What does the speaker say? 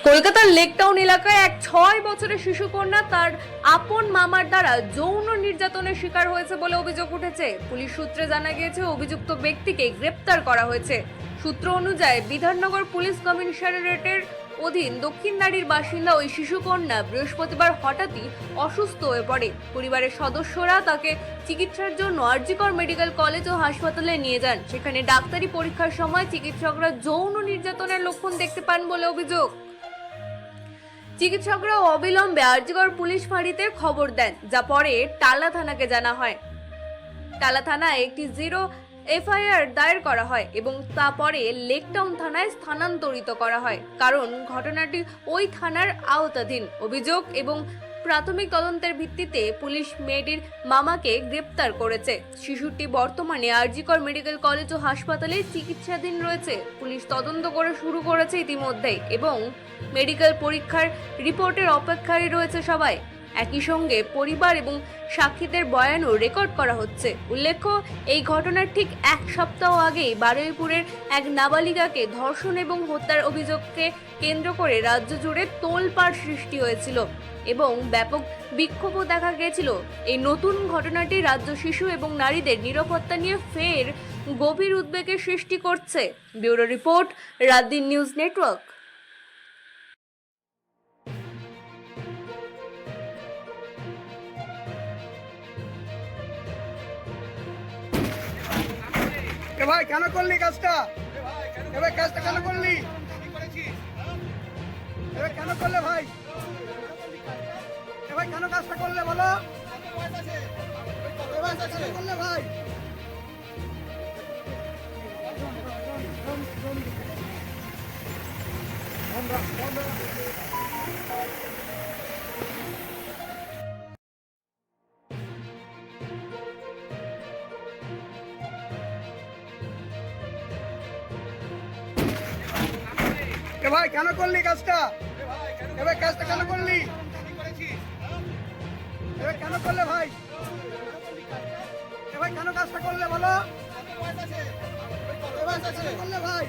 কলকাতার লেকটাউন এলাকায় এক 6 বছরের শিশু কন্যা তার আপন মামার দ্বারা যৌন নির্যাতনের শিকার হয়েছে বলে অভিযোগ উঠেছে। পুলিশ সূত্রে জানা গিয়েছে অভিযুক্ত ব্যক্তিকে গ্রেপ্তার করা হয়েছে। সূত্র অনুযায়ী বিধাননগর পুলিশ কমিশনারেটের অধীন দক্ষিণ নারীর বাসিন্দা ওই শিশু কন্যা বৃহস্পতিবার হঠাৎই অসুস্থ হয়ে পড়ে। পরিবারের সদস্যরা তাকে চিকিৎসার জন্য আরজিকর মেডিকেল কলেজ ও হাসপাতালে নিয়ে যান। সেখানে ডাক্তারি পরীক্ষার সময় চিকিৎসকরা যৌন নির্যাতনের লক্ষণ দেখতে পান বলে অভিযোগ। চিকিৎসকরা অবিলম্বে আরজিকর পুলিশ ফাঁড়িতে খবর দেন, যা পরে টালা থানাকে জানা হয়। টালা থানায় একটি 0 এফআইআর দায়ের করা হয় এবং তা পরে লেকটাউন থানায় স্থানান্তরিত করা হয়, কারণ ঘটনাটি ওই থানার আওতাধীন। অভিযোগ এবং প্রাথমিক তদন্তের ভিত্তিতে পুলিশ মেয়েটির মামাকে গ্রেপ্তার করেছে। শিশুটি বর্তমানে আরজিকর মেডিকেল কলেজ ও হাসপাতালে চিকিৎসাধীন রয়েছে। পুলিশ তদন্ত করে শুরু করেছে ইতিমধ্যেই এবং মেডিকেল পরীক্ষার রিপোর্টের অপেক্ষায় রয়েছে সবাই। একই সঙ্গে পরিবার এবং সাক্ষীদের বয়ানও রেকর্ড করা হচ্ছে। উল্লেখ্য, এই ঘটনার ঠিক এক সপ্তাহ আগেই বারুইপুরের এক নাবালিকাকে ধর্ষণ এবং হত্যার অভিযোগকে কেন্দ্র করে রাজ্য জুড়ে তোলপাড় সৃষ্টি হয়েছিল এবং ব্যাপক বিক্ষোভও দেখা গিয়েছিল। এই নতুন ঘটনাটি রাজ্য শিশু এবং নারীদের নিরাপত্তা নিয়ে ফের গভীর উদ্বেগের সৃষ্টি করছে। Bureau report, রাতদিন news network. ভাই কেন করলি কাজটা? এবার কাজটা কেন করলি? এবার কেন করলে ভাই? এবার কেন কাজটা করলে বলো? এবার কেন করলে ভাই? ভাই কেন করলি কাজটা? এবার কাজটা কেন করলি? এবার কেন করলে ভাই? এবার কেন কাজটা করলে বলো? এবার কেন করলে ভাই?